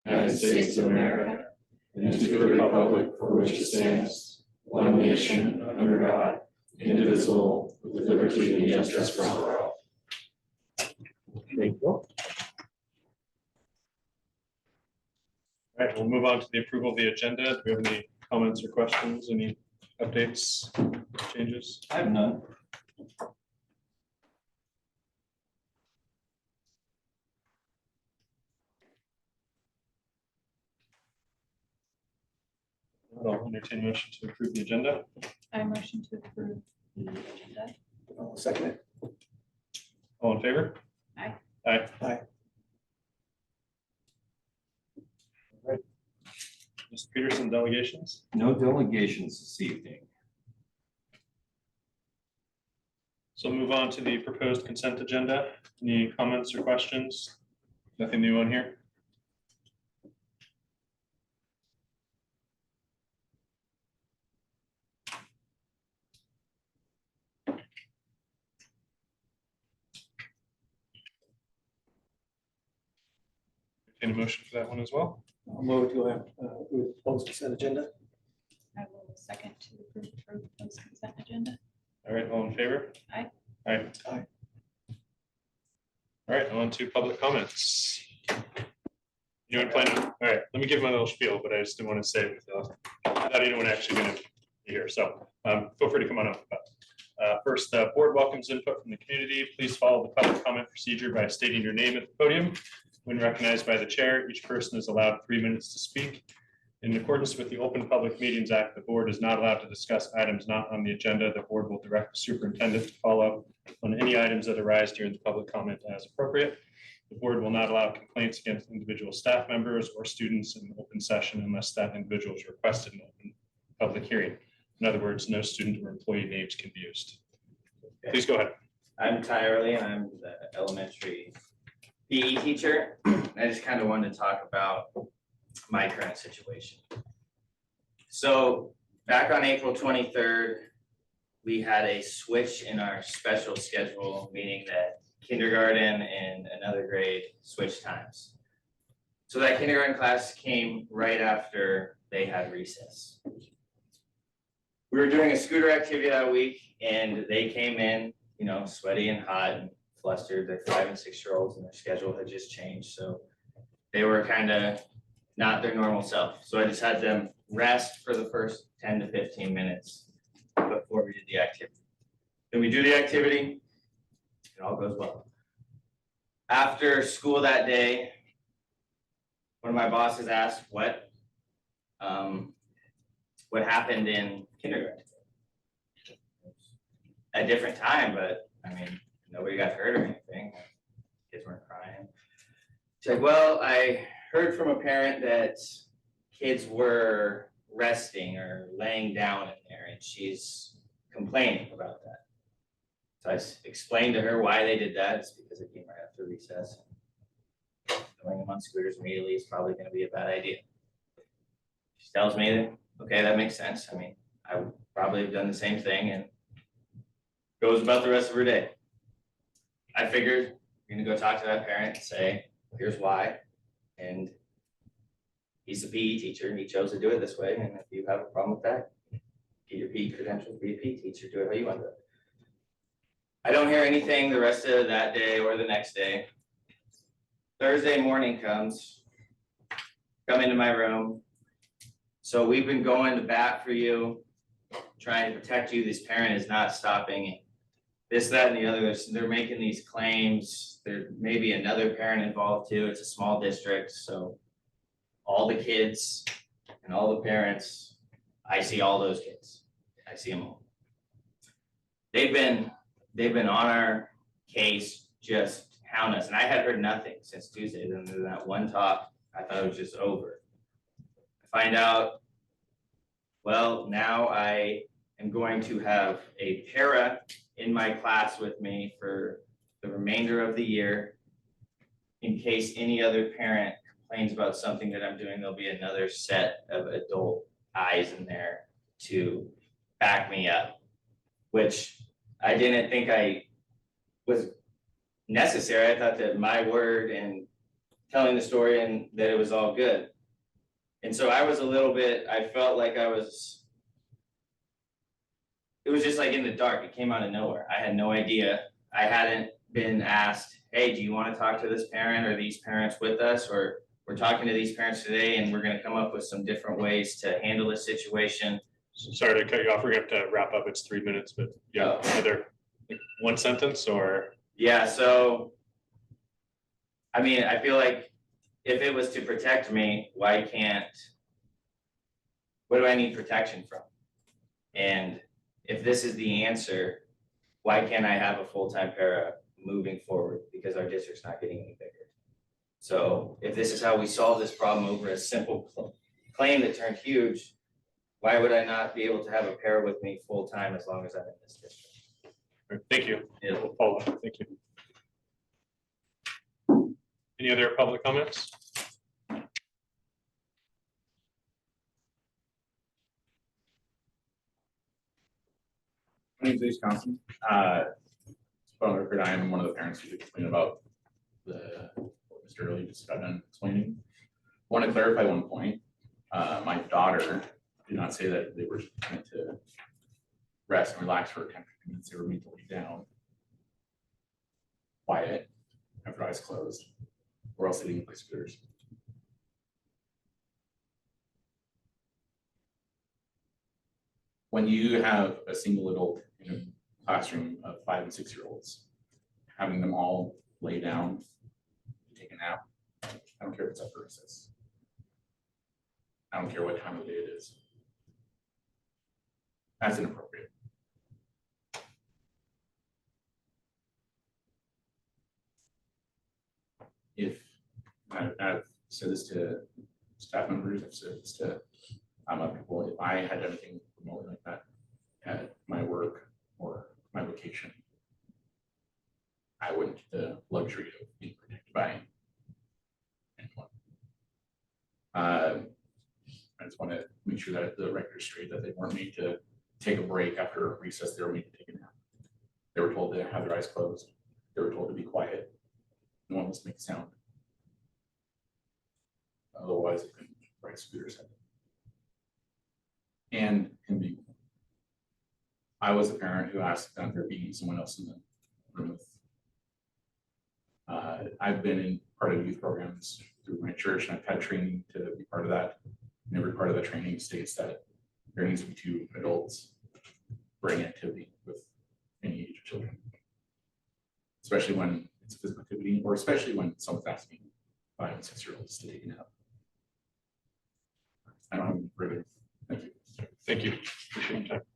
United States of America, and to the republic for which it stands, one nation, under God, indivisible, with liberty and justice for all. Thank you. All right, we'll move on to the approval of the agenda. Do we have any comments or questions, any updates, changes? I have none. I'll entertain a motion to approve the agenda. I motion to approve the agenda. I'll second it. All in favor? Aye. Aye. Aye. All right. Mr. Peterson, delegations? No delegations this evening. So move on to the proposed consent agenda. Any comments or questions? Nothing new on here? Any motion for that one as well? I'll move to post consent agenda. I will second to approve the proposed consent agenda. All right, all in favor? Aye. Aye. Aye. All right, on to public comments. You want to plan? All right, let me give my little spiel, but I just didn't want to say it without anyone actually going to be here. So feel free to come on up. First, board welcomes input from the community. Please follow the public comment procedure by stating your name at the podium. When recognized by the chair, each person is allowed 3 minutes to speak. In accordance with the Open Public Meetings Act, the board is not allowed to discuss items not on the agenda. The board will direct the superintendent to follow up on any items that arise during the public comment as appropriate. The board will not allow complaints against individual staff members or students in open session unless that individual is requested in open public hearing. In other words, no student or employee names can be used. Please go ahead. I'm Ty Early, and I'm the elementary PE teacher. I just kind of wanted to talk about my current situation. So back on April 23rd, we had a switch in our special schedule, meaning that kindergarten and another grade switched times. So that kindergarten class came right after they had recess. We were doing a scooter activity that week, and they came in, you know, sweaty and hot and flustered. They're 5 and 6 year olds, and their schedule had just changed. So they were kind of not their normal self. So I just had them rest for the first 10 to 15 minutes before we did the activity. Then we do the activity, it all goes well. After school that day, one of my bosses asked what happened in kindergarten. At a different time, but I mean, nobody got hurt or anything. Kids weren't crying. She's like, well, I heard from a parent that kids were resting or laying down in there, and she's complaining about that. So I explained to her why they did that. It's because it came right after recess. Throwing them on scooters immediately is probably going to be a bad idea. She tells me that, okay, that makes sense. I mean, I would probably have done the same thing, and goes about the rest of her day. I figured I'm gonna go talk to that parent and say, here's why. And he's a PE teacher and he chose to do it this way. And if you have a problem with that, get your PE credentials, be a PE teacher, do it how you want to do it. I don't hear anything the rest of that day or the next day. Thursday morning comes, come into my room. So we've been going to bat for you, trying to protect you. This parent is not stopping. This, that, and the other. They're making these claims. There may be another parent involved too. It's a small district, so all the kids and all the parents, I see all those kids. I see them all. They've been on our case, just hounding us, and I had heard nothing since Tuesday. Then that one talk, I thought it was just over. I find out, well, now I am going to have a para in my class with me for the remainder of the year. In case any other parent complains about something that I'm doing, there'll be another set of adult eyes in there to back me up, which I didn't think I was necessary. I thought that my word and telling the story and that it was all good. And so I was a little bit, I felt like it was just like in the dark. It came out of nowhere. I had no idea. I hadn't been asked, hey, do you want to talk to this parent or these parents with us? Or we're talking to these parents today and we're going to come up with some different ways to handle this situation. Sorry to cut you off. We're gonna have to wrap up. It's 3 minutes, but yeah, either one sentence or. Yeah, so, I mean, I feel like if it was to protect me, what do I need protection from? And if this is the answer, why can't I have a full-time para moving forward? Because our district's not getting any bigger. So if this is how we solve this problem over a simple claim that turned huge, why would I not be able to have a para with me full-time as long as I'm in this district? Thank you. Yeah. We'll follow up. Thank you. Any other public comments? My name's Ace Johnson. On record, I am one of the parents who complained about what Mr. Early just got done explaining. Want to clarify one point. My daughter did not say that they were meant to rest and relax for 10 minutes. They were meant to lay down, quiet, have their eyes closed, or else they didn't play scooters. When you have a single adult in a classroom of 5 and 6 year olds, having them all lay down, take a nap, I don't care if it's up for recess. I don't care what time of day it is. That's inappropriate. If I've said this to staff members, I've said this to other people, if I had anything remotely like that at my work or my vocation, I wouldn't get the luxury of being protected by anyone. I just want to make sure that the record is straight, that they weren't made to take a break after recess. They were made to take a nap. They were told to have their eyes closed. They were told to be quiet. No one was to make a sound. Otherwise, it couldn't ride scooters. And can be. I was a parent who asked that there be someone else in the room with. I've been in part of youth programs through my church, and I've had training to be part of that. And every part of the training states that there needs to be 2 adults for any activity with any age of children, especially when it's physical activity, or especially when someone's asking 5 and 6 year olds to take a nap. I don't have any further. Thank you. Thank you. Appreciate your time.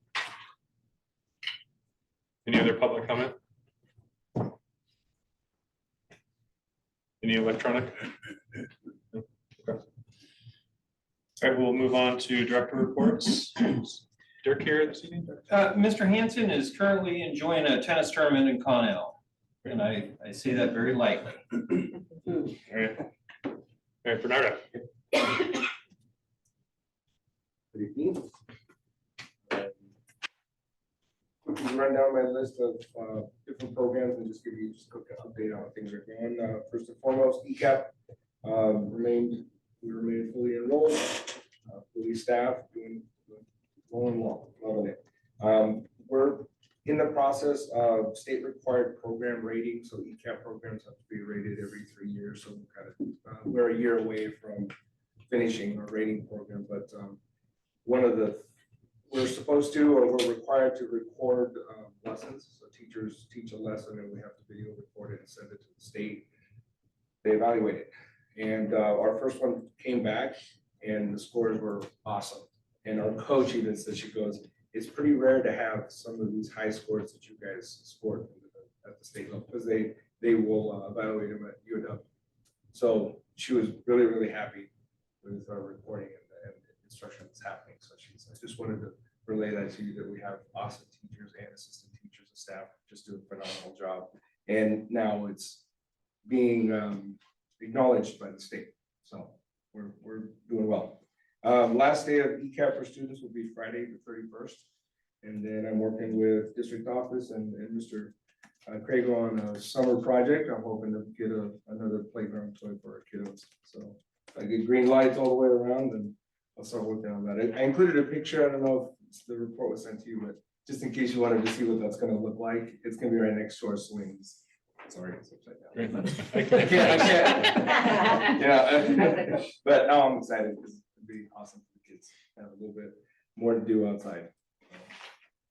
Any other public comment? Any electronic? No? Okay. All right, we'll move on to director reports. Dirk here this evening? Mr. Hanson is currently enjoying a tennis tournament in Connell, and I say that very lightly. All right. All right, Bernardo. Good evening. Quickly run down my list of different programs and just give you just a quick update on how things are going. First and foremost, ECAP we remain fully enrolled, fully staffed, going well, loving it. We're in the process of state required program rating, so ECAP programs have to be rated every 3 years. So we're a year away from finishing our rating program, but we're supposed to, or we're required to record lessons. So teachers teach a lesson and we have to video record it and send it to the state. They evaluate it. And our first one came back and the scores were awesome. And our coach even said, she goes, it's pretty rare to have some of these high scores that you guys scored at the state level, because they will evaluate them at UW. So she was really, really happy with our reporting and instruction that's happening. So I just wanted to relay that to you, that we have awesome teachers and assistant teachers and staff just do a phenomenal job. And now it's being acknowledged by the state. So we're doing well. Last day of ECAP for students will be Friday the 31st. And then I'm working with district office and Mr. Craig on a summer project. I'm hoping to get another playground toy for our kiddos. So I get green lights all the way around and I'll start working on that. I included a picture. I don't know if the report was sent to you, but just in case you wanted to see what that's gonna look like, it's gonna be right next to our swings. Sorry, it's upside down. I can't. Yeah, but now I'm excited because it'd be awesome for the kids to have a little bit more to do outside.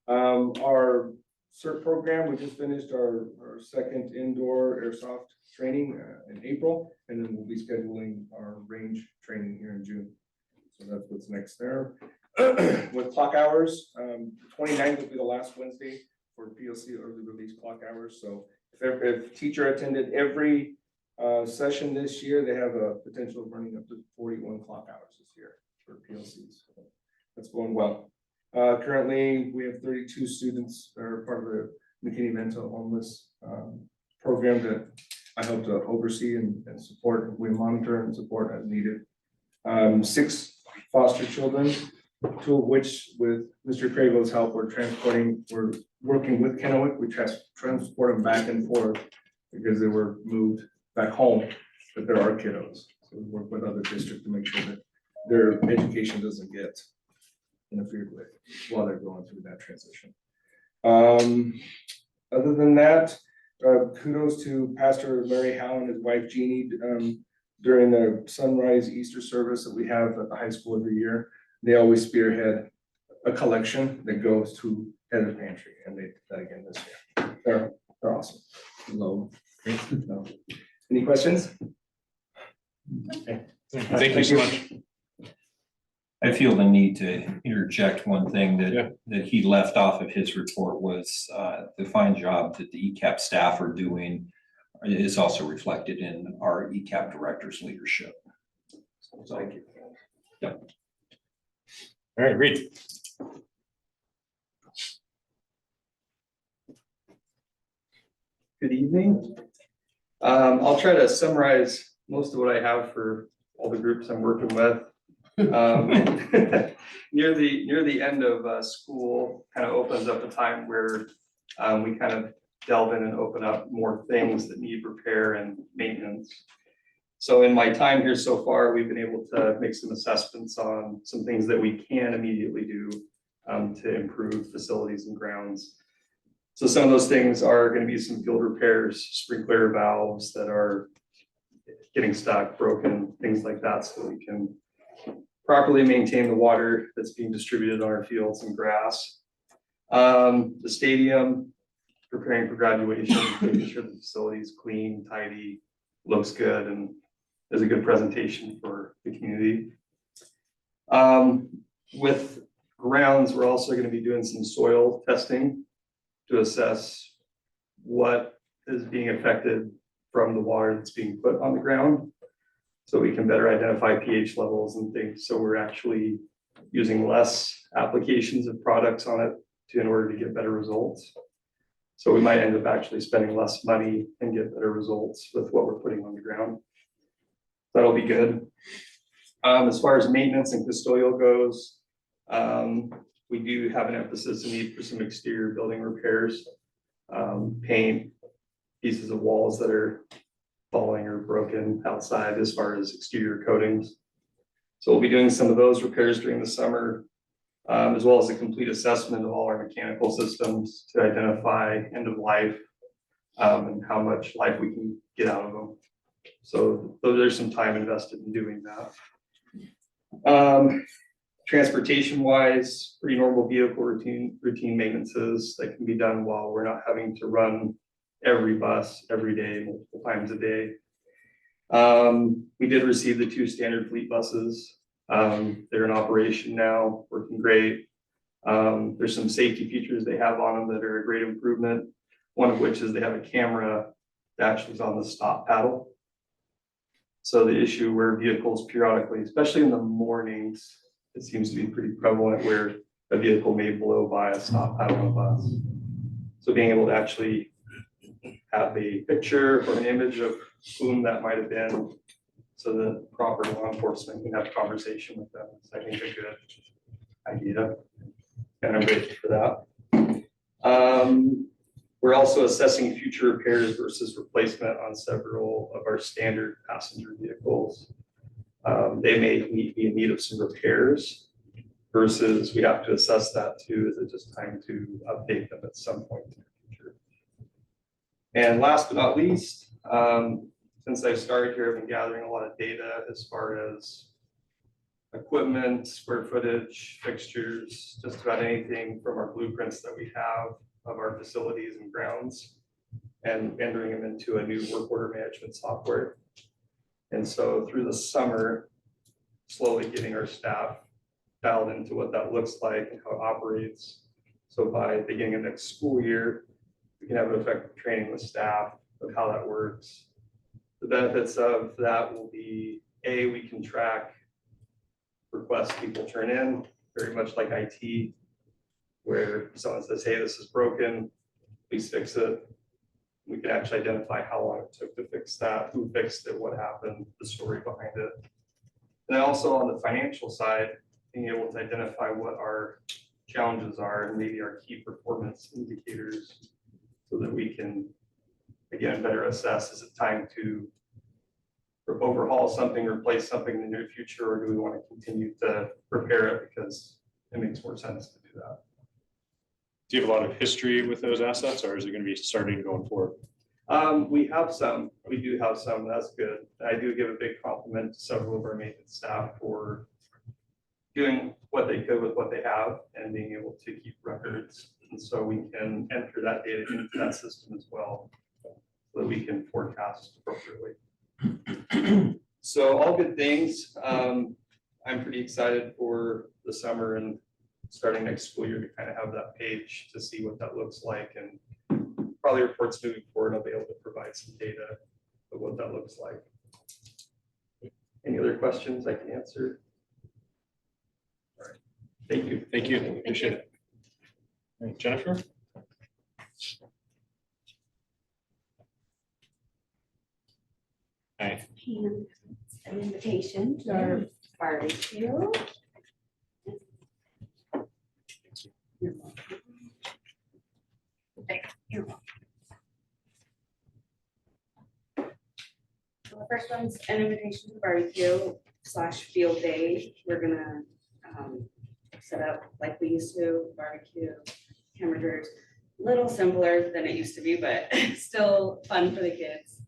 Our CERT program, we just finished our second indoor airsoft training in April, and then we'll be scheduling our range training here in June. So that's what's next there. With clock hours, 29th will be the last Wednesday for PLC early release clock hours. So if teacher attended every session this year, they have a potential of running up to 41 clock hours this year for PLCs. So that's going well. Currently, we have 32 students that are part of the McKinney Mental Homeless program that I help to oversee and support. We monitor and support as needed. 6 foster children, 2 of which with Mr. Crago's help, we're working with Kennewick. We transport them back and forth because they were moved back home, but there are kiddos. So we work with other districts to make sure that their education doesn't get interfered with while they're going through that transition. Other than that, kudos to Pastor Larry Howe and his wife Jeannie during the sunrise Easter service that we have at the high school every year. They always spearhead a collection that goes to Heather Pantry, and they did that again this year. They're awesome. Love them. No. Any questions? Thank you so much. I feel the need to interject one thing that he left off of his report was the fine job that the ECAP staff are doing is also reflected in our ECAP director's leadership. So, Thank you. Yep. All right, Reed. Good evening. I'll try to summarize most of what I have for all the groups I'm working with. Near the end of school kind of opens up a time where we kind of delve in and open up more things that need repair and maintenance. So in my time here so far, we've been able to make some assessments on some things that we can immediately do to improve facilities and grounds. So some of those things are going to be some field repairs, sprinkler valves that are getting stuck, broken, things like that, so we can properly maintain the water that's being distributed on our fields and grass. The stadium, preparing for graduation, making sure the facility is clean, tidy, looks good, and is a good presentation for the community. With grounds, we're also going to be doing some soil testing to assess what is being affected from the water that's being put on the ground, so we can better identify pH levels and things. So we're actually using less applications of products on it in order to get better results. So we might end up actually spending less money and get better results with what we're putting on the ground. That'll be good. As far as maintenance and custodial goes, we do have an emphasis and need for some exterior building repairs, paint, pieces of walls that are falling or broken outside as far as exterior coatings. So we'll be doing some of those repairs during the summer, as well as a complete assessment of all our mechanical systems to identify end of life and how much life we can get out of them. So there's some time invested in doing that. Transportation wise, pretty normal vehicle routine maintenances that can be done while we're not having to run every bus every day, multiple times a day. We did receive the 2 standard fleet buses. They're in operation now, working great. There's some safety features they have on them that are a great improvement. One of which is they have a camera that actually is on the stop paddle. So the issue where vehicles periodically, especially in the mornings, it seems to be pretty prevalent where a vehicle may blow by a stop paddle on a bus. So being able to actually have a picture or an image of whom that might have been, so that proper law enforcement can have a conversation with them. So I think a good idea, and I'm grateful for that. We're also assessing future repairs versus replacement on several of our standard passenger vehicles. They may be in need of some repairs versus we have to assess that too. Is it just time to update them at some point in the future? And last but not least, since I've started here, I've been gathering a lot of data as far as equipment, square footage, fixtures, just about anything from our blueprints that we have of our facilities and grounds, and entering them into a new work order management software. And so through the summer, slowly getting our staff dialed into what that looks like and how it operates. So by beginning of next school year, we can have an effective training with staff of how that works. The benefits of that will be, A, we can track requests people turn in, very much like IT, where someone says, hey, this is broken, please fix it. We can actually identify how long it took to fix that, who fixed it, what happened, the story behind it. And then also on the financial side, being able to identify what our challenges are and maybe our key performance indicators so that we can, again, better assess, is it time to overhaul something, replace something in the near future, or do we want to continue to repair it because it makes more sense to do that? Do you have a lot of history with those assets, or is it going to be starting going forward? We have some, we do have some, that's good. I do give a big compliment to several of our maintenance staff for doing what they could with what they have and being able to keep records. And so we can enter that data into that system as well, so that we can forecast appropriately. So all good things. I'm pretty excited for the summer and starting next school year to kind of have that page to see what that looks like, and probably reports moving forward, I'll be able to provide some data of what that looks like. Any other questions I can answer? All right, thank you. Thank you. Appreciate it. All right, Jennifer? Hi. And an invitation to our barbecue. You're welcome. There, you're welcome. So the first one's an invitation to barbecue / field day. We're gonna set up like we used to, barbecue, hamburgers, little simpler than it used to be, but still fun for the kids.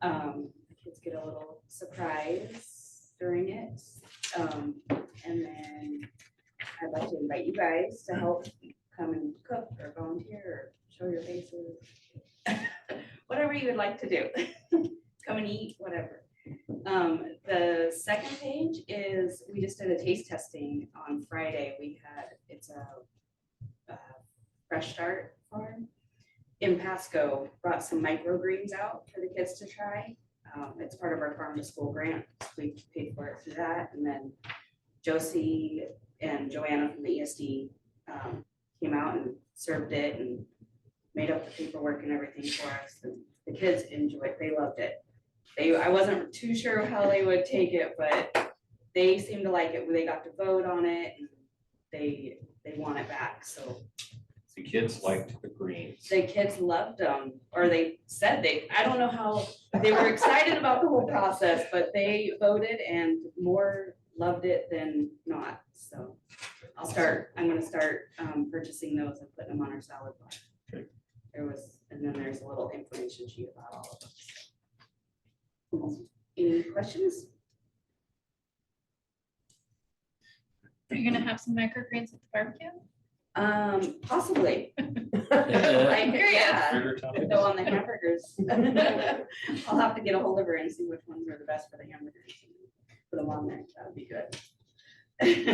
The kids get a little surprise during it. And then I'd like to invite you guys to help come and cook or volunteer or show your faces. Whatever you would like to do. Come and eat, whatever. The second page is, we just did a taste testing on Friday. It's a Fresh Start farm in Pasco, brought some microgreens out for the kids to try. It's part of our farm to school grant. We paid for it through that. And then Josie and Joanna from the ESD came out and served it and made up the paperwork and everything for us. And the kids enjoyed it. They loved it. I wasn't too sure how they would take it, but they seemed to like it. They got to vote on it and they want it back. So The kids liked the greens. the kids loved them, or they said I don't know how, they were excited about the whole process, but they voted and more loved it than not. So I'm gonna start purchasing those and putting them on our salad bar. Great. And then there's a little information sheet about all of them. Any questions? Are you gonna have some microgreens at the barbecue? Possibly. I'm curious. Burger toppings? Go on the hamburgers. I'll have to get a hold of her and see which ones are the best for the hamburgers. Put them on there, that would be good. Thank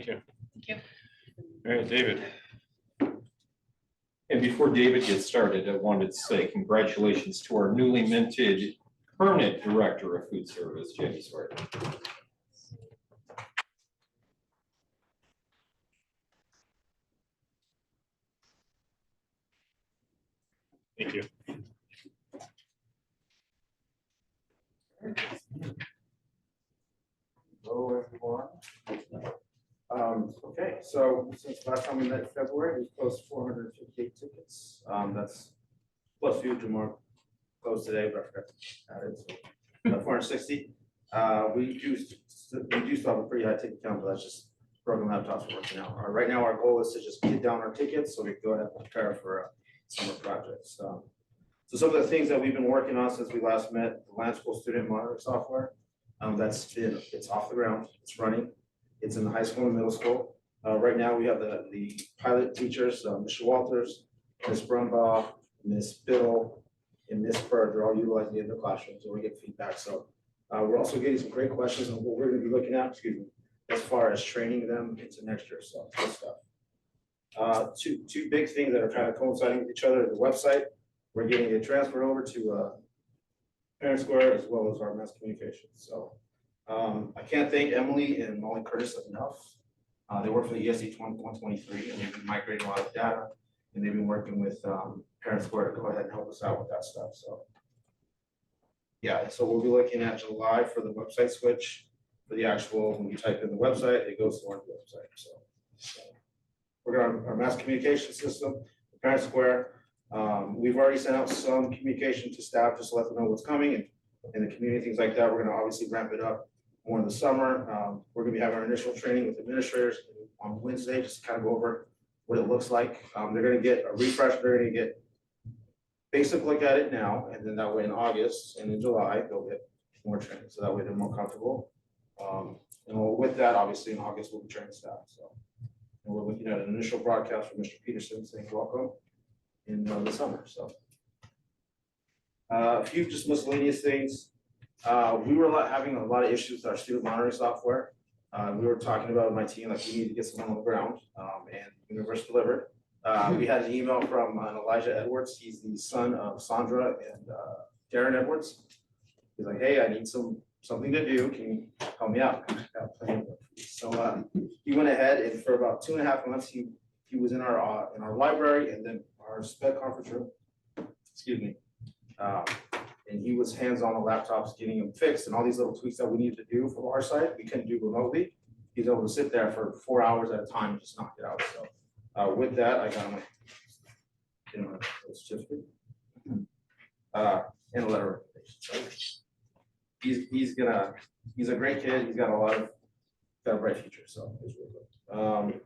you. Thank you. All right, David. And before David gets started, I wanted to say congratulations to our newly minted permanent director of food service, Jamie Swart. Thank you. Hello, everyone. Okay, so since last time we met in February, we closed 458 tickets. That's plus few to more closed today, but I forgot to add it, so 460. We do still have a pretty high ticket count, but that's just broken laptops we're working out. Right now, our goal is to just get down our tickets so we can go ahead and prepare for summer projects. So some of the things that we've been working on since we last met, the Land School Student Monitoring Software, it's off the ground, it's running. It's in the high school and middle school. Right now, we have the pilot teachers, Mr. Walters, Ms. Brumbaugh, Ms. Biddle, and Ms. Bird. They're all utilizing it in their classrooms, and we get feedback. So we're also getting some great questions on what we're going to be looking at, as far as training them into next year. So good stuff. Two big things that are kind of coinciding with each other: the website. We're getting it transferred over to Parent Square as well as our mass communications. So I can't thank Emily and Molly Curtis enough. They work for the ESD 123, and they've been migrating a lot of data, and they've been working with Parent Square to go ahead and help us out with that stuff. So yeah, so we'll be looking at July for the website switch. For the actual, when you type in the website, it goes to our website. So we're on our mass communication system, Parent Square. We've already sent out some communication to staff just to let them know what's coming and in the community, things like that. We're going to obviously ramp it up more in the summer. We're going to be having our initial training with administrators on Wednesday, just to kind of go over what it looks like. They're going to get a refresh. They're going to get basic look at it now, and then that way in August and in July, they'll get more training. So that way they're more comfortable. And with that, obviously in August, we'll be training staff. So and we're looking at an initial broadcast from Mr. Peterson saying welcome in the summer. So a few just miscellaneous things. We were having a lot of issues with our student monitoring software. We were talking about with my team, like we need to get someone on the ground, and Universe delivered. We had an email from Elijah Edwards. He's the son of Sandra and Darren Edwards. He's like, hey, I need something to do. Can you help me out? So he went ahead, and for about 2.5 months, he was in our library and then our sped conference room. Excuse me. And he was hands-on the laptops, getting them fixed, and all these little tweaks that we needed to do from our side, we couldn't do remotely. He's able to sit there for 4 hours at a time and just knock it out. So with that, I got him a certificate and a letter of recommendation. So he's a great kid. He's got a bright future. So it's really good.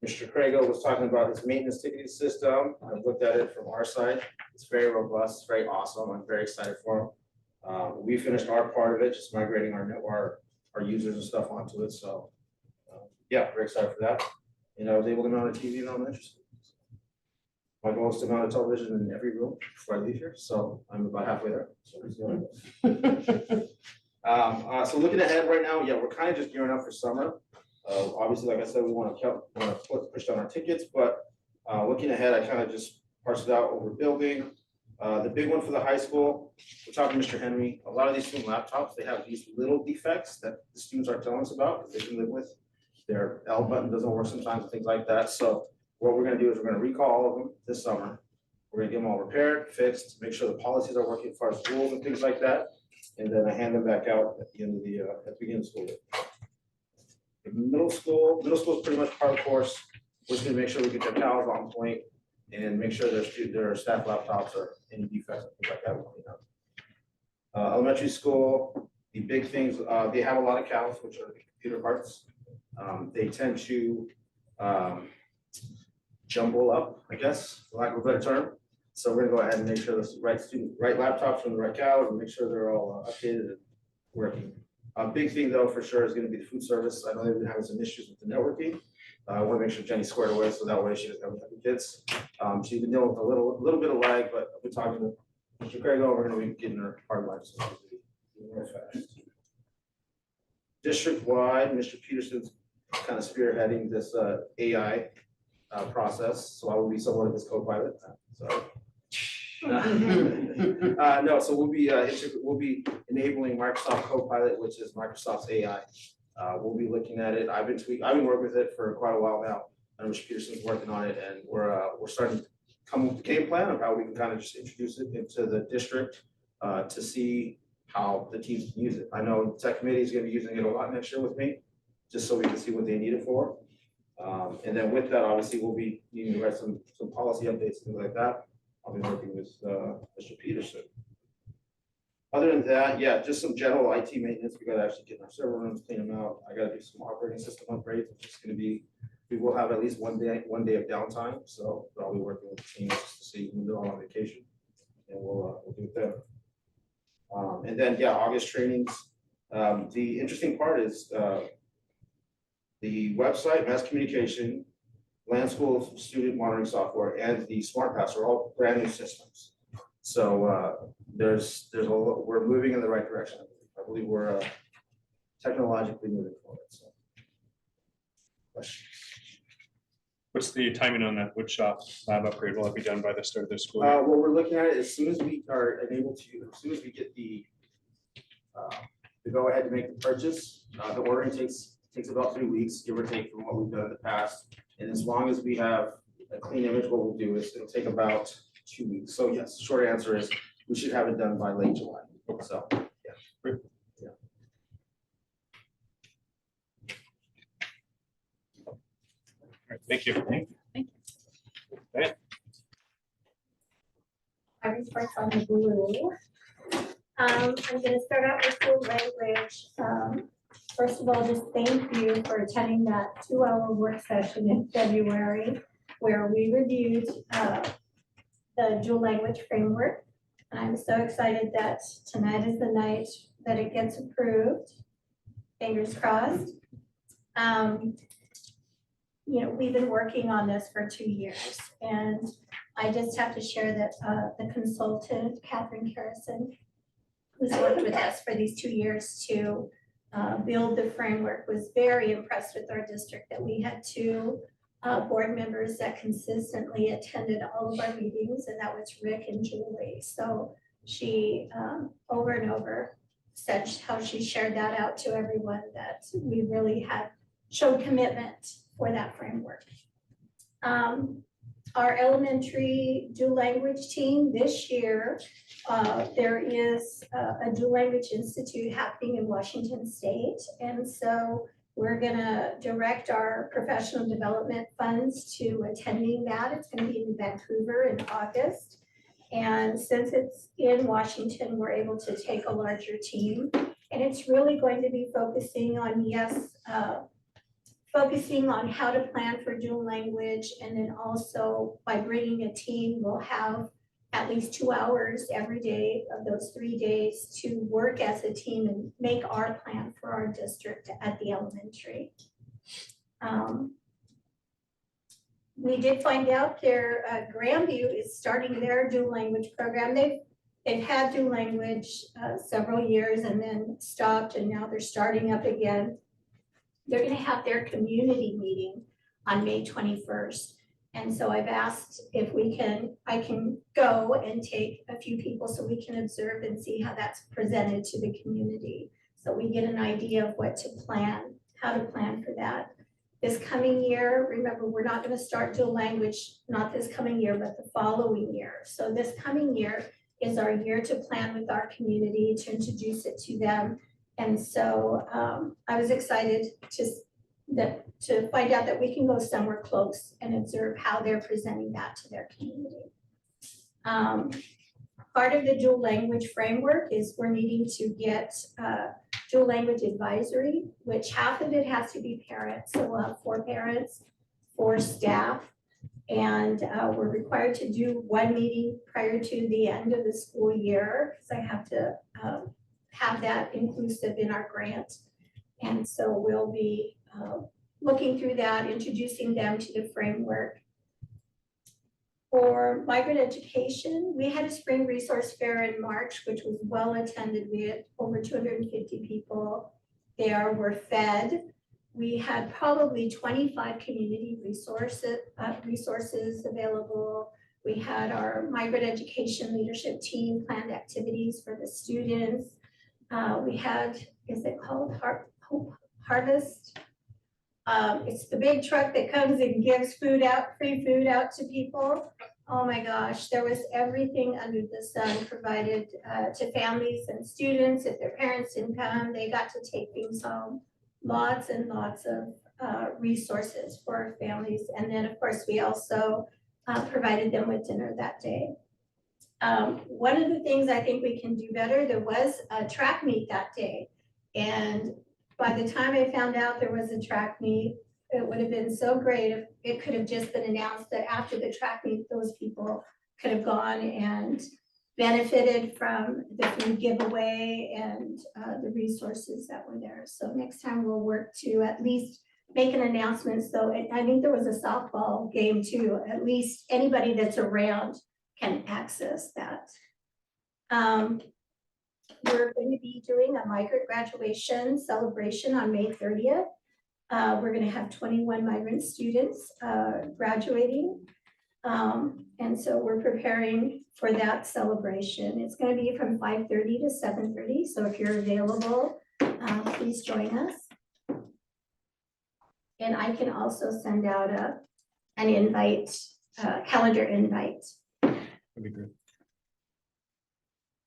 Mr. Crago was talking about his maintenance ticketing system. I've looked at it from our side. It's very robust, very awesome. I'm very excited for him. We finished our part of it, just migrating our users and stuff onto it. So yeah, very excited for that. And I was able to mount a TV in elementary school. My goal is to mount a television in every room before I leave here. So I'm about halfway there. So we'll see how it goes. So looking ahead right now, yeah, we're kind of just gearing up for summer. Obviously, like I said, we want to push down our tickets, but looking ahead, I kind of just parsed it out what we're building. The big one for the high school, we're talking to Mr. Henry. A lot of these student laptops, they have these little defects that the students are telling us about because they can live with. Their L button doesn't work sometimes and things like that. So what we're going to do is we're going to recall all of them this summer. We're going to get them all repaired, fixed, make sure the policies are working as far as rules and things like that. And then I hand them back out at the end of at the beginning of the school year. Middle school is pretty much part of the course. We're just gonna make sure we get their cows on point and make sure their staff laptops are any defects and things like that. We'll clean up. Elementary school, the big things, they have a lot of cows, which are the computer parts. They tend to jumble up, I guess, for lack of a better term. So we're gonna go ahead and make sure the right laptops from the right cows and make sure they're all updated and working. A big thing though, for sure, is going to be the food service. I know they've been having some issues with the networking. I want to make sure Jenny's squared away so that way she doesn't have any kids. She's been dealing with a little bit of lag, but I've been talking to Mr. Crago. We're going to be getting her hard life so real fast. District-wide, Mr. Peterson's kind of spearheading this AI process. So I will be somewhat of his co-pilot. Sorry. No, so we'll be enabling Microsoft Copilot, which is Microsoft's AI. We'll be looking at it. I've been working with it for quite a while now. And Mr. Peterson's working on it, and we're starting to come up with a game plan of how we can kind of just introduce it into the district to see how the teams can use it. I know the tech committee is going to be using it a lot next year with me. just so we can see what they need it for. And then with that, obviously, we'll be needing to write some policy updates, things like that. I'll be working with Mr. Peterson. Other than that, yeah, just some general IT maintenance. We gotta actually get in our server rooms, clean them out. I gotta do some operating system upgrades, which is gonna be, we will have at least one day of downtime, so I'll be working with the team just to see when they're all on vacation. And we'll do it there. And then, yeah, August trainings. The interesting part is the website, mass communication, land school student monitoring software, and the Smart Pass are all brand new systems. So there's a lot, we're moving in the right direction. I believe we're technologically moving forward. So, questions? What's the timing on that wood shop lab upgrade? Will it be done by the start of the school? What we're looking at is as soon as we are able to, as soon as we get the go ahead to make the purchase, the ordering takes about 3 weeks, give or take, from what we've done in the past. And as long as we have a clean image, what we'll do is it'll take about 2 weeks. So yes, short answer is we should have it done by late July. So, yeah. Great. Yeah. All right, thank you. I reports on the blue. I'm gonna start out with school language. First of all, just thank you for attending that 2-hour work session in February where we reviewed the dual language framework. I'm so excited that tonight is the night that it gets approved. Fingers crossed. You know, we've been working on this for 2 years, and I just have to share that the consultant, Catherine Carrison, who's worked with us for these 2 years to build the framework, was very impressed with our district, that we had 2 board members that consistently attended all of our meetings, and that was Rick and Julie. So she over and over said how she shared that out to everyone, that we really had showed commitment for that framework. Our elementary dual language team this year, there is a dual language institute happening in Washington State. And so we're gonna direct our professional development funds to attending that. It's gonna be in Vancouver in August. And since it's in Washington, we're able to take a larger team. And it's really going to be focusing on, focusing on how to plan for dual language, and then also by bringing a team, we'll have at least 2 hours every day of those 3 days to work as a team and make our plan for our district at the elementary. We did find out Grandview is starting their dual language program. They've had dual language several years and then stopped, and now they're starting up again. They're gonna have their community meeting on May 21st. And so I've asked if I can go and take a few people so we can observe and see how that's presented to the community. So we get an idea of what to plan, how to plan for that. This coming year, remember, we're not gonna start dual language, not this coming year, but the following year. So this coming year is our year to plan with our community, to introduce it to them. And so I was excited to find out that we can go somewhere close and observe how they're presenting that to their community. Part of the dual language framework is we're needing to get dual language advisory, which half of it has to be parents. So we'll have 4 parents, 4 staff, and we're required to do 1 meeting prior to the end of the school year, because I have to have that inclusive in our grant. And so we'll be looking through that, introducing them to the framework. For migrant education, we had a spring resource fair in March, which was well attended. We had over 250 people there, were fed. We had probably 25 community resources available. We had our migrant education leadership team planned activities for the students. We had, is it called Harvest? It's the big truck that comes and gives food out, free food out to people. Oh my gosh, there was everything under the sun provided to families and students. If their parents didn't come, they got to take things home. lots and lots of resources for our families. And then, of course, we also provided them with dinner that day. One of the things I think we can do better, there was a track meet that day. And by the time I found out there was a track meet, it would have been so great if it could have just been announced that after the track meet, those people could have gone and benefited from the food giveaway and the resources that were there. So next time we'll work to at least make an announcement. So I think there was a softball game too. At least anybody that's around can access that. We're going to be doing a migrant graduation celebration on May 30th. We're going to have 21 migrant students graduating. And so we're preparing for that celebration. It's going to be from 5:30 to 7:30. So if you're available, please join us. And I can also send out an invite, calendar invite. That'd be great.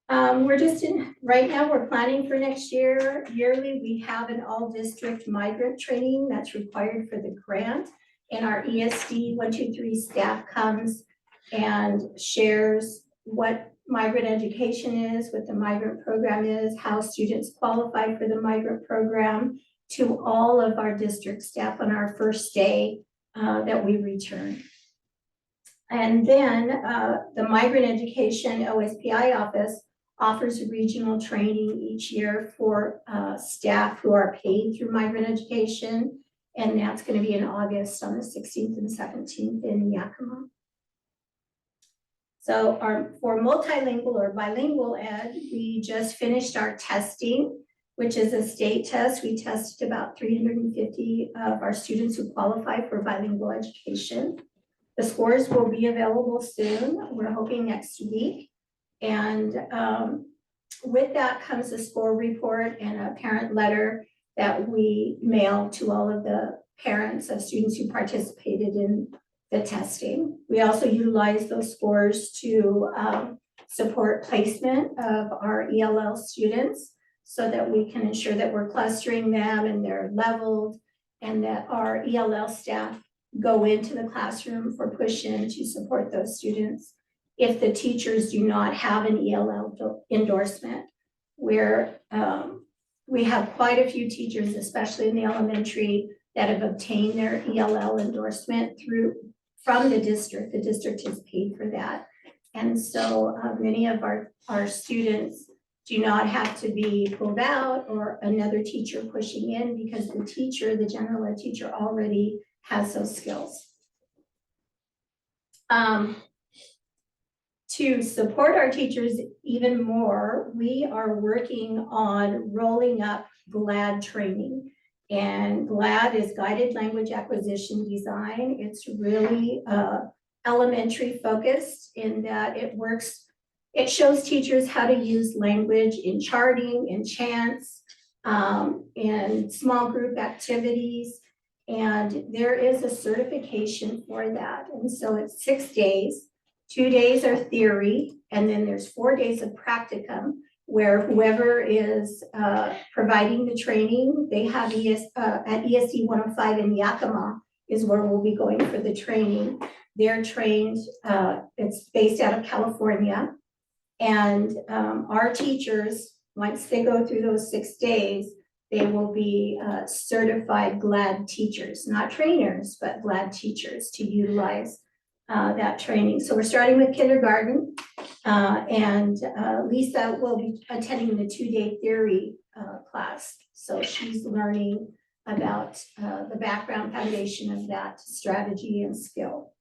We're just right now we're planning for next year. Yearly, we have an all-district migrant training that's required for the grant. And our ESD 123 staff comes and shares what migrant education is, what the migrant program is, how students qualify for the migrant program to all of our district staff on our first day that we return. And then the Migrant Education OSPI office offers regional training each year for staff who are paid through migrant education. And that's going to be in August on the 16th and 17th in Yakima. So for multilingual or bilingual ed, we just finished our testing, which is a state test. We tested about 350 of our students who qualify for bilingual education. The scores will be available soon. We're hoping next week. And with that comes a score report and a parent letter that we mail to all of the parents of students who participated in the testing. We also utilize those scores to support placement of our ELL students so that we can ensure that we're clustering them and they're leveled and that our ELL staff go into the classroom for push-in to support those students. If the teachers do not have an ELL endorsement, where we have quite a few teachers, especially in the elementary, that have obtained their ELL endorsement from the district. The district is paid for that. And so many of our students do not have to be pulled out or another teacher pushing in because the teacher, the general ed teacher, already has those skills. To support our teachers even more, we are working on rolling up GLAD training. And GLAD is Guided Language Acquisition Design. It's really elementary focused in that it shows teachers how to use language in charting, in chants, in small group activities. And there is a certification for that. And so it's 6 days. 2 days are theory, and then there's 4 days of practicum where whoever is providing the training, they have at ESD 105 in Yakima is where we'll be going for the training. They're trained, it's based out of California. And our teachers, once they go through those 6 days, they will be certified GLAD teachers, not trainers, but GLAD teachers to utilize that training. So we're starting with kindergarten and Lisa will be attending the 2-day theory class. So she's learning about the background foundation of that strategy and skill.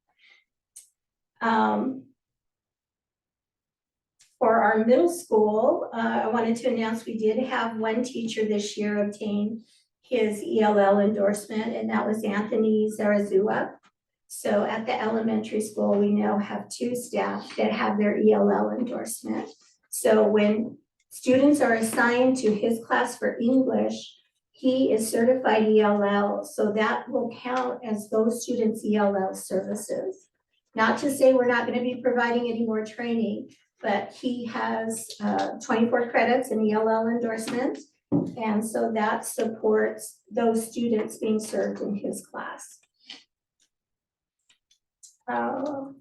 For our middle school, I wanted to announce we did have one teacher this year obtain his ELL endorsement, and that was Anthony Zarazua. So at the elementary school, we now have 2 staff that have their ELL endorsement. So when students are assigned to his class for English, he is certified ELL, so that will count as those students' ELL services. Not to say we're not going to be providing any more training, but he has 24 credits in ELL endorsement, And so that supports those students being served in his class. I'll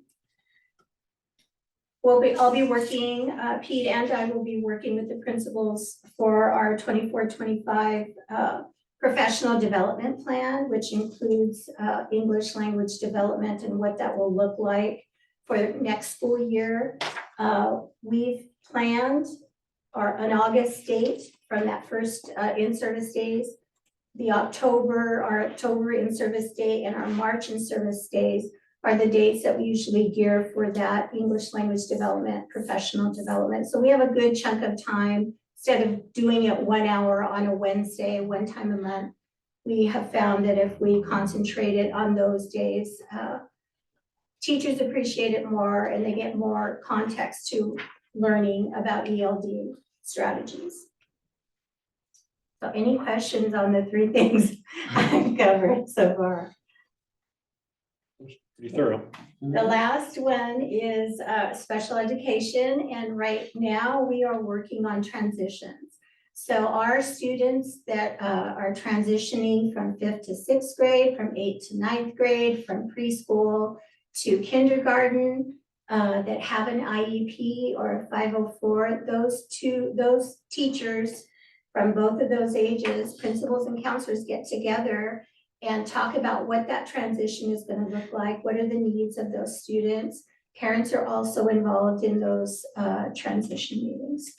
be working, Pete and I will be working with the principals for our 24-25 professional development plan, which includes English language development and what that will look like for next school year. We've planned an August date from that first in-service days, our October in-service day and our March in-service days are the dates that we usually gear for that English language development, professional development. So we have a good chunk of time. Instead of doing it 1 hour on a Wednesday, one time a month, we have found that if we concentrated on those days, teachers appreciate it more and they get more context to learning about ELD strategies. So any questions on the 3 things I've covered so far? Pretty thorough. The last one is special education, and right now we are working on transitions. So our students that are transitioning from 5th to 6th grade, from 8th to 9th grade, from preschool to kindergarten, that have an IEP or a 504, those teachers from both of those ages, principals and counselors get together and talk about what that transition is going to look like, what are the needs of those students. Parents are also involved in those transition meetings.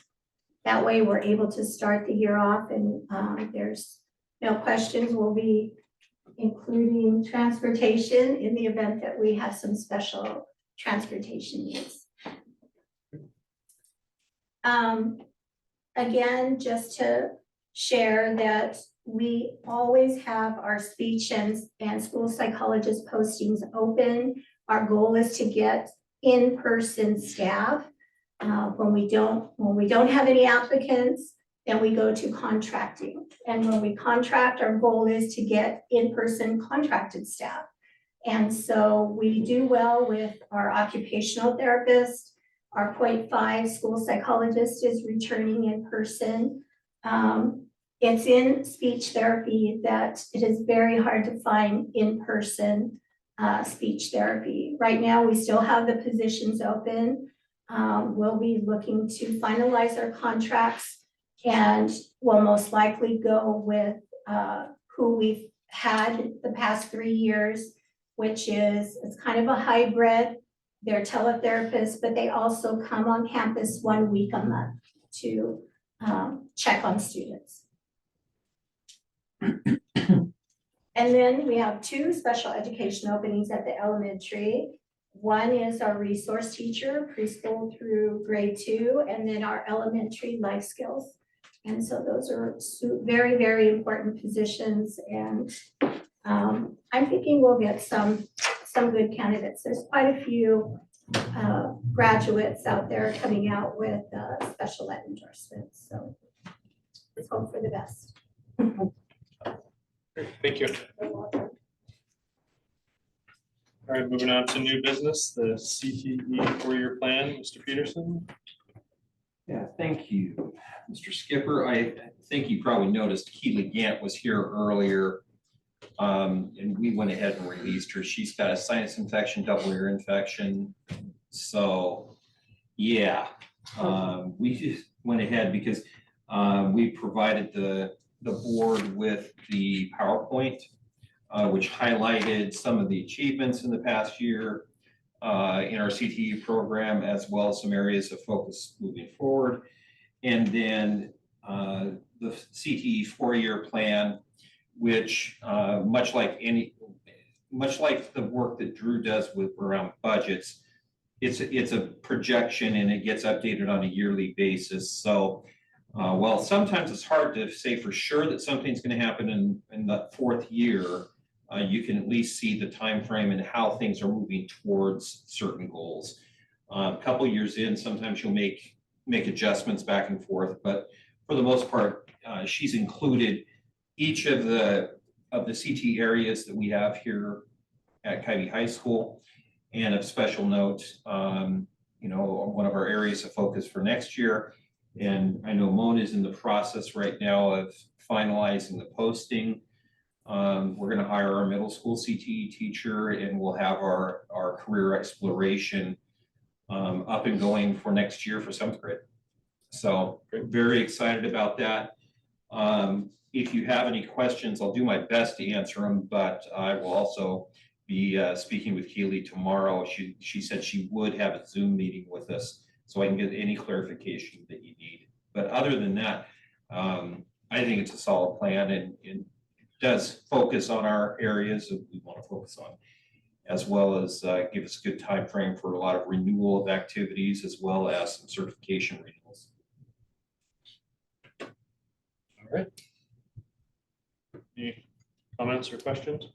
That way we're able to start the year off and there's no questions. We'll be including transportation in the event that we have some special transportation needs. Again, just to share that we always have our speech and school psychologist postings open. Our goal is to get in-person staff. When we don't have any applicants, then we go to contracting. And when we contract, our goal is to get in-person contracted staff. And so we do well with our occupational therapist. Our 0.5 school psychologist is returning in person. It's in speech therapy that it is very hard to find in-person speech therapy. Right now, we still have the positions open. We'll be looking to finalize our contracts and we'll most likely go with who we've had the past 3 years, which is, it's kind of a hybrid. They're teletherapists, but they also come on campus 1 week a month to check on students. And then we have 2 special education openings at the elementary. One is our resource teacher, preschool through grade 2, and then our elementary life skills. And so those are very, very important positions. And I'm thinking we'll get some good candidates. There's quite a few graduates out there coming out with special ed endorsements. So let's hope for the best. Thank you. All right, moving on to new business, the CTE 4-year plan, Mr. Peterson. Yeah, thank you, Mr. Skipper. I think you probably noticed Keely Gant was here earlier. And we went ahead and released her. She's got a sinus infection, double ear infection. So, yeah, we just went ahead because we provided the board with the PowerPoint, which highlighted some of the achievements in the past year in our CTE program, as well as some areas of focus moving forward. And then the CTE 4-year plan, which much like the work that Drew does with around budgets, it's a projection and it gets updated on a yearly basis. So while sometimes it's hard to say for sure that something's going to happen in the 4th year, you can at least see the time frame and how things are moving towards certain goals. A couple years in, sometimes you'll make adjustments back and forth, but for the most part, she's included each of the CT areas that we have here at Kybe High School. And of special note, one of our areas of focus for next year And I know Mona is in the process right now of finalizing the posting. We're gonna hire our middle school CTE teacher, and we'll have our career exploration up and going for next year for 7th grade. So very excited about that. If you have any questions, I'll do my best to answer them, but I will also be speaking with Keely tomorrow. She said she would have a Zoom meeting with us, so I can get any clarification that you need. But other than that, I think it's a solid plan, and does focus on our areas that we want to focus on, as well as give us a good time frame for a lot of renewal of activities, as well as some certification renewals. All right. Any comments or questions?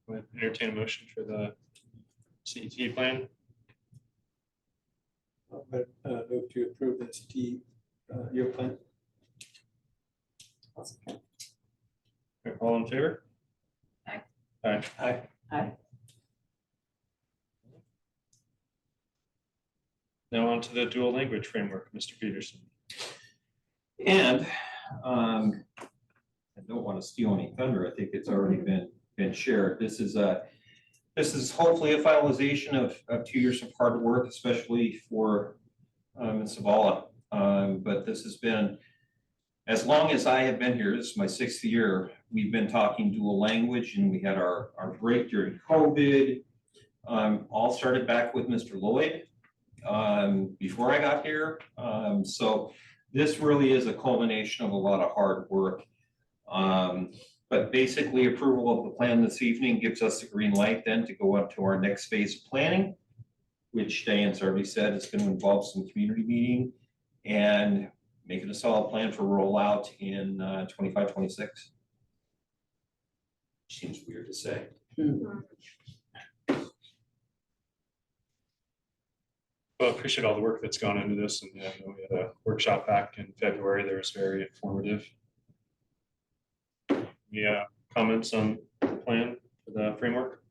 Go ahead, entertain a motion for the CET plan. Move to approve the CTE year plan. All in favor? Aye. Aye. Aye. Aye. Now on to the dual language framework, Mr. Peterson. And I don't want to steal any thunder. I think it's already been shared. This is hopefully a finalization of 2 years of hard work, especially for Ms. Zavala. But this has been, as long as I have been here, this is my 6th year, we've been talking dual language, and we had our break during COVID. All started back with Mr. Lloyd before I got here. So this really is a culmination of a lot of hard work. But basically, approval of the plan this evening gives us the green light then to go up to our next phase of planning, which Diane's already said is going to involve some community meeting and making a solid plan for rollout in 25-26. Seems weird to say. Well, appreciate all the work that's gone into this, and yeah, we had a workshop back in February that was very informative. Any comments on the plan for the framework?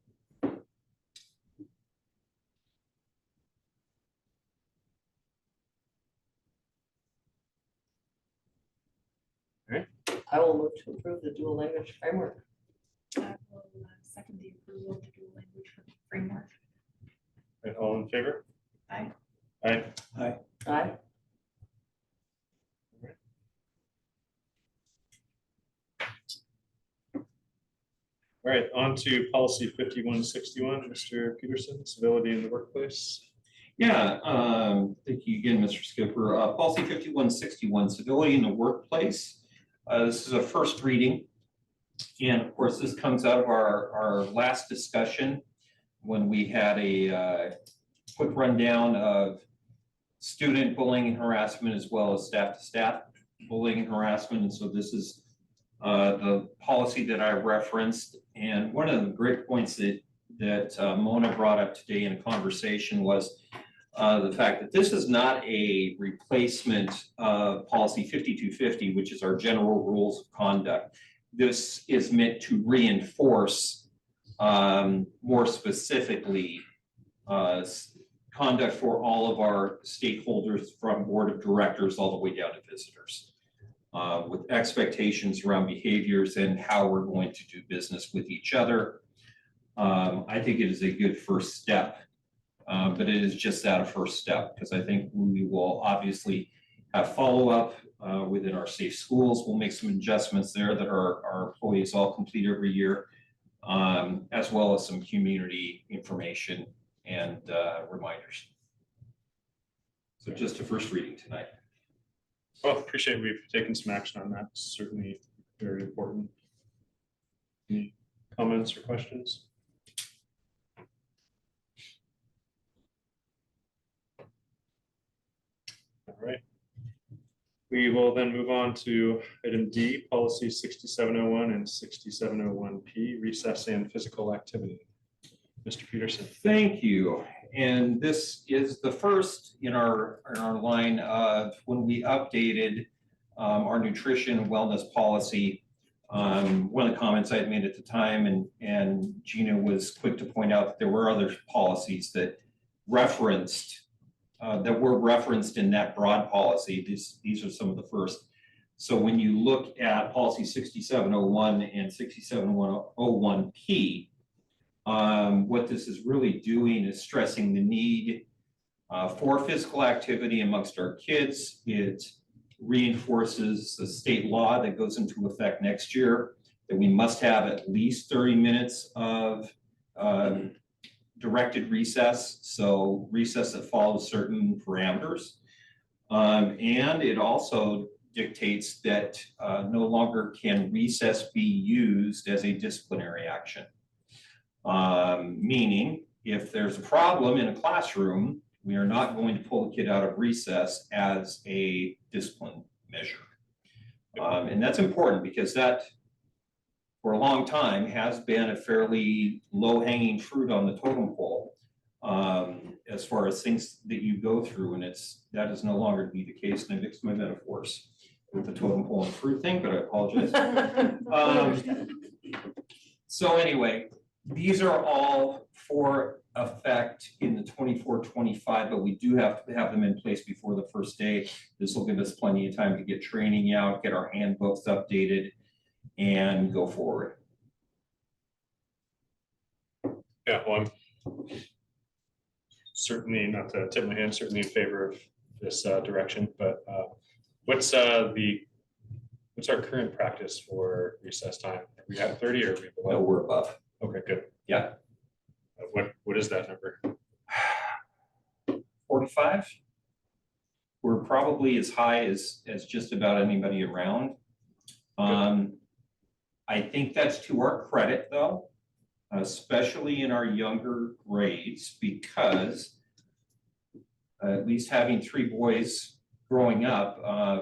I will move to approve the dual language framework. I will second the approval of the dual language framework. Right, all in favor? Aye. Aye. Aye. Aye. All right, on to policy 5161, Mr. Peterson, civility in the workplace. Yeah, thank you again, Mr. Skipper. Policy 5161, civility in the workplace. This is a first reading. And of course, this comes out of our last discussion when we had a quick rundown of student bullying and harassment, as well as staff-to-staff bullying and harassment. And so this is the policy that I referenced. And one of the great points that Mona brought up today in a conversation was the fact that this is not a replacement of policy 5250, which is our general rules of conduct. This is meant to reinforce more specifically conduct for all of our stakeholders, from board of directors all the way down to visitors, with expectations around behaviors and how we're going to do business with each other. I think it is a good first step, but it is just that, a first step, because I think we will obviously have follow-up within our safe schools. We'll make some adjustments there that our employees all complete every year, as well as some community information and reminders. So just a first reading tonight. Well, appreciate we've taken some action on that. Certainly very important. Any comments or questions? All right. We will then move on to item D, policy 6701 and 6701P, recess and physical activity. Mr. Peterson. Thank you. And this is the first in our line of when we updated our nutrition and wellness policy. One of the comments I had made at the time, and Gina was quick to point out that there were other policies that referenced, that were referenced in that broad policy. These are some of the first. So when you look at policy 6701 and 6701P, what this is really doing is stressing the need for physical activity amongst our kids. It reinforces the state law that goes into effect next year, that we must have at least 30 minutes of directed recess, so recess that follows certain parameters. And it also dictates that no longer can recess be used as a disciplinary action. Meaning, if there's a problem in a classroom, we are not going to pull the kid out of recess as a discipline measure. And that's important because that, for a long time, has been a fairly low-hanging fruit on the totem pole as far as things that you go through, and that is no longer to be the case. And I mixed my metaphors with the totem pole and fruit thing, but I apologize. So anyway, these are all for effect in the 24-25, but we do have to have them in place before the first day. This will give us plenty of time to get training out, get our handbooks updated, and go forward. Yeah, well, I'm certainly, not to tip my hand, certainly in favor of this direction, but what's our current practice for recess time? Are we at 30 or are we below? No, we're above. Okay, good. Yeah. What is that number? 45. We're probably as high as just about anybody around. I think that's to our credit though, especially in our younger grades, because at least having 3 boys growing up,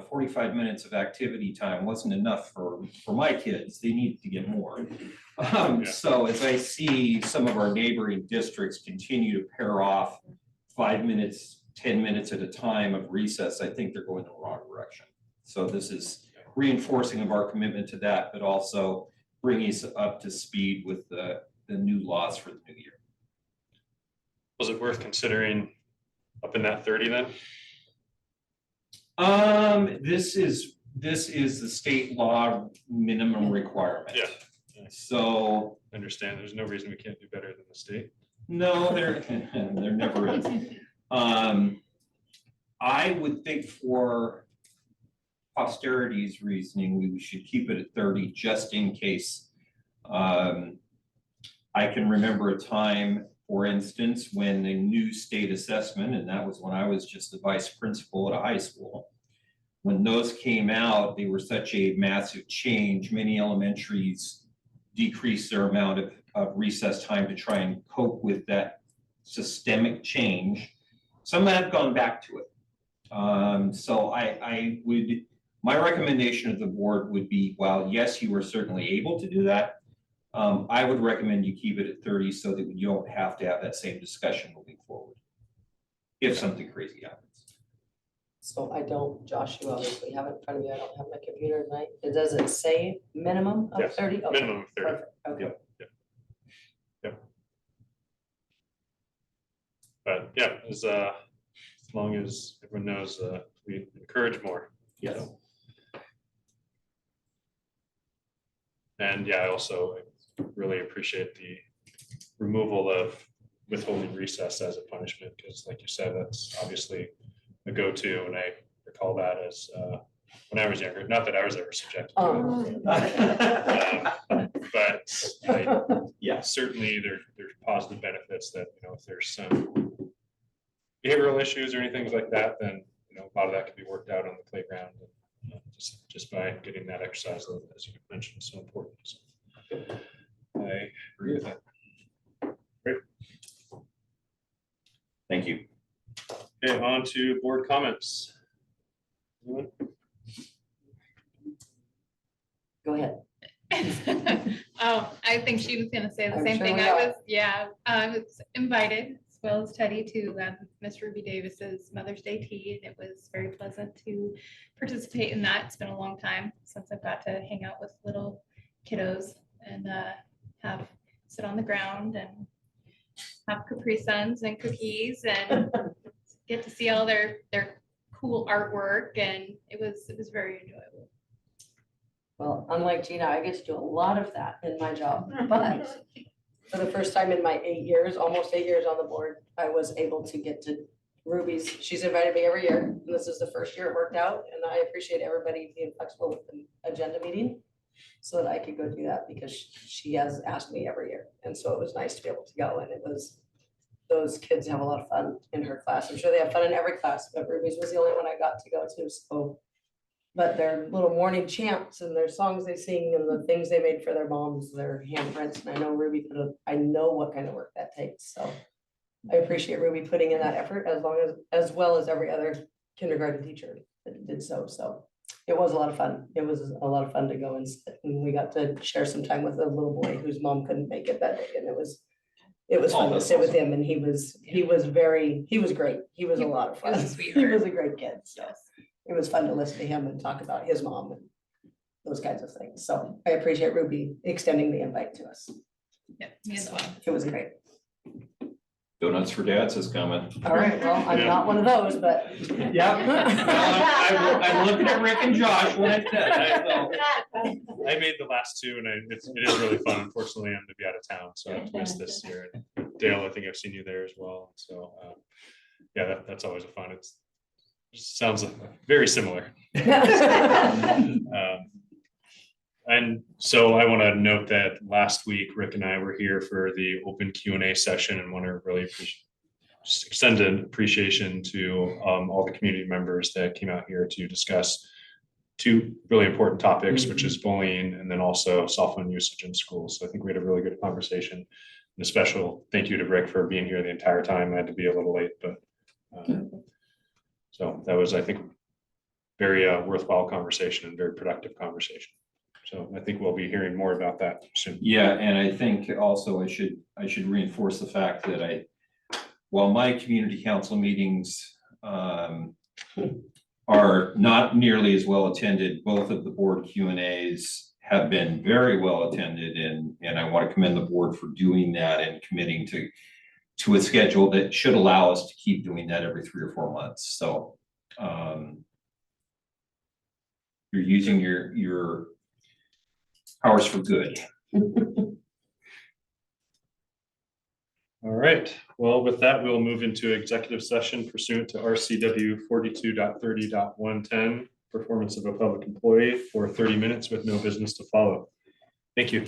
45 minutes of activity time wasn't enough for my kids. They needed to get more. So as I see some of our neighboring districts continue to pair off 5 minutes, 10 minutes at a time of recess, I think they're going in the wrong direction. So this is reinforcing of our commitment to that, but also bringing us up to speed with the new laws for the new year. Was it worth considering up in that 30 then? This is the state law minimum requirement. Yeah. So I understand there's no reason we can't do better than the state. no, there never is. I would think for posterity's reasoning, we should keep it at 30 just in case. I can remember a time, for instance, when the new state assessment, and that was when I was just the vice principal at a high school. When those came out, they were such a massive change. Many elementaries decreased their amount of recess time to try and cope with that systemic change. Some have gone back to it. So my recommendation of the board would be, while yes, you are certainly able to do that, I would recommend you keep it at 30 so that you don't have to have that same discussion moving forward if something crazy happens. So I don't, Josh, you obviously have it in front of you. I don't have my computer tonight. Does it say minimum of Yes, 30? Okay, minimum of 30. perfect. Okay. But yeah, as long as everyone knows, we encourage more. Yes. So. And yeah, I also really appreciate the removal of withholding recess as a punishment, because like you said, that's obviously a go-to, and I recall that as when I was younger. Not that I was ever subjected to it. But Yeah. certainly there's positive benefits that, if there's some behavioral issues or anything like that, then a lot of that can be worked out on the playground, and just by getting that exercise load, as you mentioned, is so important. So, I agree with that. Great. Thank you. Okay, on to board comments. Go ahead. I think she was gonna say the I'm same sure thing. we I are. was invited, as well as Teddy, to Miss Ruby Davis's Mother's Day tea, and it was very pleasant to participate in that. It's been a long time since I've got to hang out with little kiddos and sit on the ground and have Capri Suns and cookies and get to see all their cool artwork, and it was very enjoyable. Well, unlike Gina, I get to do a lot of that in my job, but for the first time in my 8 years, almost 8 years on the board, I was able to get to Ruby's. She's invited me every year, and this is the first year it worked out, and I appreciate everybody being flexible with the agenda meeting so that I could go do that, because she has asked me every year, and so it was nice to be able to go, and it was, those kids have a lot of fun in her class. I'm sure they have fun in every class, but Ruby's was the only one I got to go to, so. But their little morning chants and their songs they sing and the things they made for their moms, their handprints, and I know Ruby I know what kind of work that takes, so. I appreciate Ruby putting in that effort as well as every other kindergarten teacher that did so, so. It was a lot of fun. It was a lot of fun to go and sit, and we got to share some time with a little boy whose mom couldn't make it that day, and it was fun to sit with him, and he was great. He was a lot of He fun. was a He sweetheart. was a great kid, so it was fun to listen to him and talk about his mom and those kinds of things. So I appreciate Ruby extending the invite to us. Yeah, me as well. It was great. Donuts for Dads is coming. All right, well, I'm Yeah. not one of those, but. I'm looking at Rick and Josh when I said that, so. I made the last two, and it is really fun. Unfortunately, I'm gonna be out of town, so I have to miss this year. And Dale, I think I've seen you there as well, so, yeah, that's always a fun. It sounds very similar. And so I want to note that last week, Rick and I were here for the open Q&A session, and want to really just extend an appreciation to all the community members that came out here to discuss two really important topics, which is bullying and then also cell phone usage in schools. So I think we had a really good conversation. And a special thank you to Rick for being here the entire time. I had to be a little late, but so that was, I think, very worthwhile conversation and very productive conversation. So I think we'll be hearing more about that soon. Yeah, and I think also I should reinforce the fact that while my community council meetings are not nearly as well attended, both of the board Q&As have been very well attended, and I want to commend the board for doing that and committing to a schedule that should allow us to keep doing that every 3 or 4 months. So you're using your powers for good. All right, well, with that, we'll move into executive session pursuant to RCW 42.30.110, performance of a public employee for 30 minutes with no business to follow. Thank you.